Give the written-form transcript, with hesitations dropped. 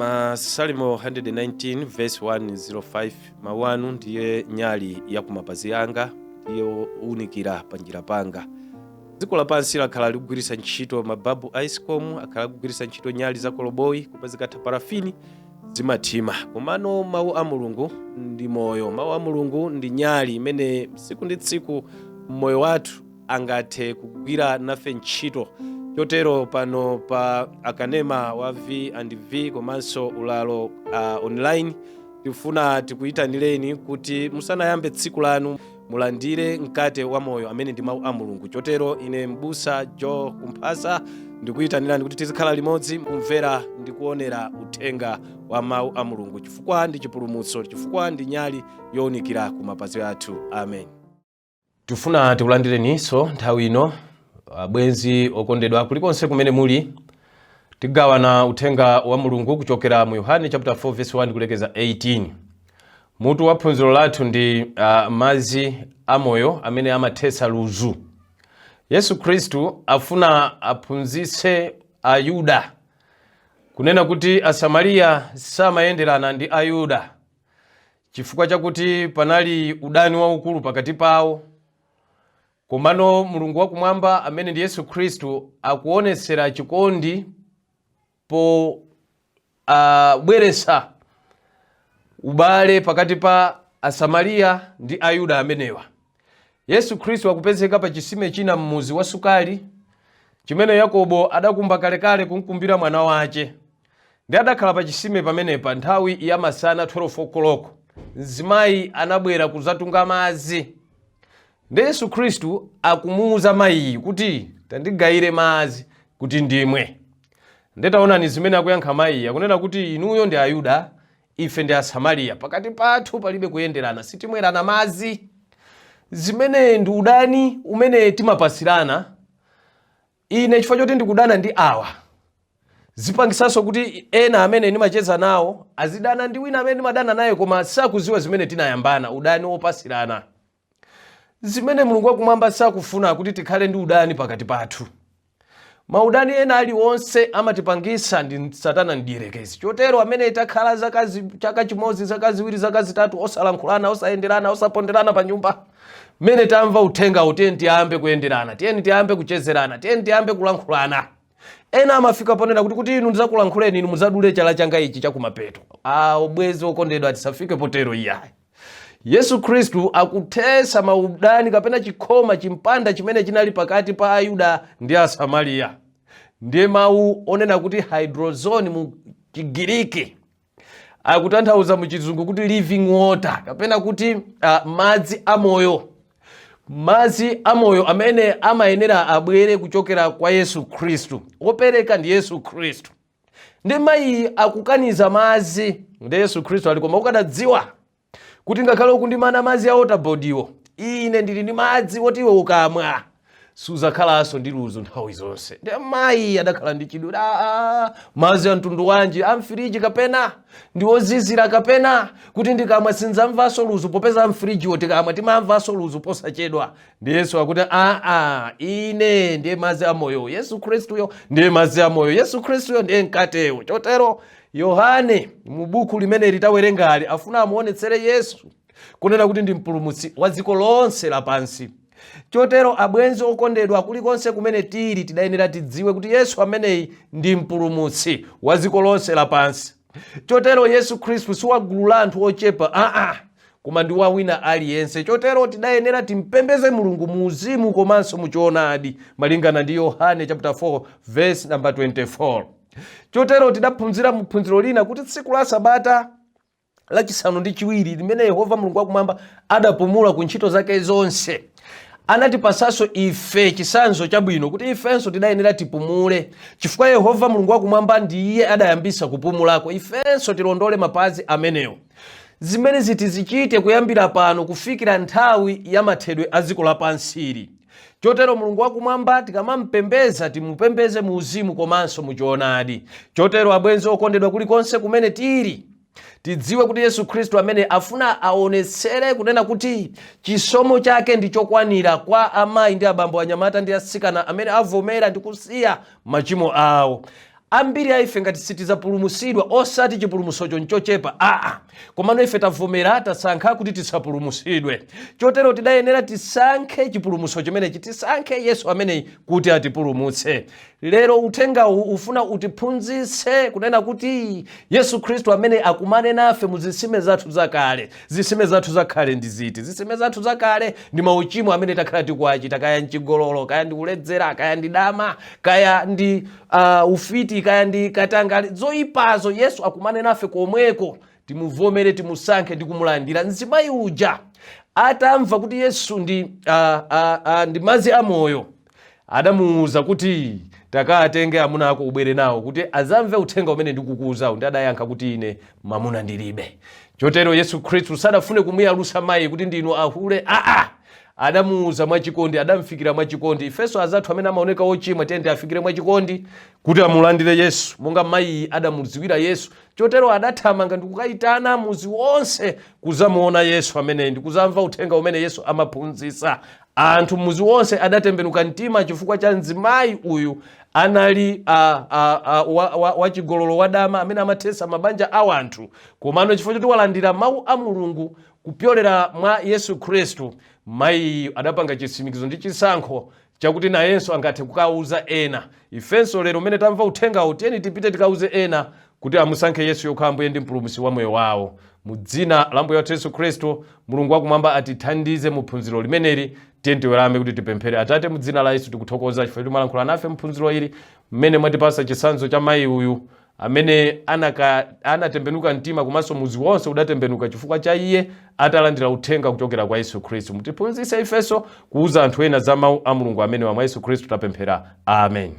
Masalimo 119 verse 105 mawanu ndiye nyali ya kumapazi yanga, ndiye unikira panjira panga. Dziko lapansi lakhala likugwiritsa ntchito mababu icecom, akhala likugwiritsa ntchito nyali za koloboyi kupazikatha parafini zimathima. Komano mawu a Mulungu ndi moyo, mawu a Mulungu ndi nyali imene tsiku ndi tsiku moyo wathu angathe kugwira nafe ntchito. Chotero pano pa akanema wa V&V komanso ulalo online tifuna tikuyitanireni kuti musanayambe tsiku lanu mulandire mkate wa moyo amene ndi mawu a Mulungu. Chotero ine Mbusa Joe Kumphasa ndikuyitanirani kuti tizikhala limodzi kumvera ndi kuonera uthenga wa mawu a Mulungu, chifukwa ndi chipulumutso, chifukwa ndi nyali yowunikira ku mapazi athu. Amen. Tifuna tikulandireninso nthawi ino abwenzi okondedwa kulikonse kumene muli, tigawana uthenga wa Mulungu kuchokera mu Yohane chapter 4 verse 1 kulekeza 18. Mutu wa phunziro lathu ndi madzi amoyo amene amathetsa ludzu. Yesu Khristu afuna aphunzitse Ayuda kunena kuti Asamariya samayenderana ndi Ayuda, chifukwa chakuti panali udani waukulu pakati pawo. Komano Mulungu wakumwamba amene ndi Yesu Khristu akuonetsera chikondi po bweretsa ubale pakati pa Asamariya ndi Ayuda amenewa. Yesu Khristu akupezeka pa chisime china mmuzi wa sukali chimene Yakobo adakumba kalekale kumkumbira mwana wace. Ndi adakhala pa chisime pamenepa nthawi ya masana 12 o'clock. Mzimayi anabwera kuzatunga madzi. Ndi Yesu Khristu akumuuza mayiyi kuti tandigayire madzi kuti ndimwe. Ndetaonani zimene akuyankha mayiyi, akunena kuti inuyo ndi Ayuda, ife ndi Asamariya, pakati pathu palibe kuyenderana, sitimwerana madzi. Zimene ndi udani umene timapasirana. Ine chifukwa choti ndikudana ndi awa, zipangisanso kuti ena amene ndimacheza nawo azidana ndi wina amene ndimadana naye koma sakuziwa zimene tinayambana, udani wopasirana. Zimene Mulungu wakumwamba sakufuna kuti tikhale ndi udani pakati pathu. Maudani ena aliwonse amatipangisa ndi Satana ndiyerekezi. Chotero amene takhala chaka chimodzi, zaka ziwiri, zaka zitatu osalankhulana, osayenderana, osaponderana pa nyumba, mene tamva uthenga uteni tiyambe kuyenderana, tiyeni tiyambe kuchezerana, tiyeni tiyambe kulankhulana. Ena amafika ponena kuti inu ndizakulankhuleni inu muzadule chala changa ichi chakumapeto. Obwezi okondedwa tisafike potero iyayi. Yesu Khristu akuthetsa maudani kapena chikhoma chimpanda chimene chinali pakati pa Ayuda ndi Asamariya. Ndiye mawu onena kuti hydrozone mu Chigiriki, akutanthauza mu Chizungu kuti living water kapena kuti madzi amoyo. Madzi amoyo amene amayenera abwere kuchokera kwa Yesu Khristu. Opereka ndi Yesu Khristu. Ndi mayi akukaniza madzi. Ndi Yesu Khristu ali koma ukadadziwa kuti ngakhale ukundimana madzi a waterboardiwo, ine ndili ndi madzi oti iwe ukamwa suzakhalanso ndi ludzu nthawi zonse. Ndi mayi adakhala ndi chidwi, madzi a mtundu wanji, amfiriji kapena ndi ozizira kapena kuti ndikamwa sindzamvanso ludzu, popeza mfirijiwo tikamwa timamvanso ludzu posachedwa. Ndi Yesu akuti ine ndiye madzi amoyo. Yesu Khristuyo ndiye madzi amoyo. Yesu Khristuyo ndiye mkatewo. Chotero Yohane mu buku limene litawerengali afuna amuonetsere Yesu kunena kuti ndi mpulumutsi wa dziko lonse lapansi. Chotero abwenzi okondedwa kulikonse kumene tili tidayenera tidziwe kuti Yesu ameneyi ndi mpulumutsi wa dziko lonse lapansi. Chotero Yesu Khristu si wa gulu la anthu ochepa, koma ndi wa wina aliyense. Chotero tidayenera timpembeze Mulungu mu uzimu komanso mu choonadi malingana ndi Yohane chapter 4 verse number 24. Chotero tidaphunzira mu phunziro lina kuti tsiku la Sabata lachisanu ndi chiwiri limene Yehova Mulungu wakumwamba adapumula ku ntchito zake zonse, anatipasanso ife chisanzo chabwino kuti ifenso tidayenera tipumule, chifukwa Yehova Mulungu wakumwamba ndiye adayambisa kupumulako, ifenso tilondole mapazi amenewo. Zimene zitizichite kuyambira pano kufikira nthawi ya mathedwe a dziko lapansili. Chotero Mulungu wakumwamba tikamampembeza timupembeze mu uzimu komanso mu choonadi. Chotero abwenzi okondedwa kulikonse kumene tili tidziwe kuti Yesu Khristu amene afuna aonetsere kunena kuti chisomo chake ndi chokwanira kwa amayi ndi abambo, anyamata ndi asikana amene avomera ndi kusiya machimo awo. ambiri a ife ngati sitizapulumutsidwa, osati chipulumutsocho nchochepa, komano ife tavomera tasankha kuti tisapulumutsidwe. Chotero tidayenera tisankhe chipulumutso chimenechi, tisankhe Yesu ameneyi kuti atipulumutse. Lero uthengawu ufuna utiphunzitse kunena kuti Yesu Khristu amene akumane nafe mu zitsime zathu zakale. Zitsime zathu zakale ndi ziti? Zitsime zathu zakale ndi mauchimo amene takhala tikuwachita, kaya mchigololo, kaya ndi kuledzera, kaya ndi dama, kaya ndi ufiti, kaya ndi katangale. Zoyipazo Yesu akumane nafe komweko, timuvomere, timusankhe ndi kumulandira. Mzimayi uja atamva kuti Yesu ndi madzi amoyo, adamuwuza kuti takatenge amuna ako ubwere nawo kuti azamve uthenga umene ndikukuwuzawu. Ndi adayankha kuti ine mamuna ndilibe. Chotero Yesu Khristu sadafune kumuyalusa mayi kuti ndinu ahule, adamuwuza mwachikondi, adamfikira mwachikondi. Ifenso azathu amene amaoneka ochimwa tiyeni afikire mwachikondi kuti amulandire Yesu monga mayi adamudziwira Yesu. Chotero adathamanga ndi kukayitana muzi wonse kuzamuona Yesu amene ndi kuzamva uthenga umene Yesu amaphunzitsa. Anthu muzi wonse adatembenuka mtima chifukwa cha mzimayi uyu anali wachigololo wadama amene amathesa mabanja a anthu. Komano chifukwa choti walandira mawu a Mulungu kupyolera mwa Yesu Khristu, mayi adapanga chitsimikizo ndi chisankho chakuti nayenso angathe kukawuza ena. Ifenso lero mene tamva uthengawu tiyeni tipite tikawuze ena kuti amusankhe Yesu yokha Ambuye ndi mpulumutsi wa moyo wawo. Mu dzina la Ambuye wathu Yesu Khristu, Mulungu wakumwamba atithandize mu phunziro limeneli. Tiyeni tiwerame kuti tipemphere. Atate, mu dzina la Yesu tikuthokoza chifukwa kuti mwalankhula nafe mphunziro ili mmene mwatipasa chitsanzo cha mayi uyu amene anatembenuka mtima, komanso muzi wonse udatembenuka chifukwa cha iye atalandira uthenga kuchokera kwa Yesu Khristu. Mutiphunzitse ifenso kuwuza anthu ena za mawu a Mulungu amene wa Yesu Khristu tapemphera. Amen.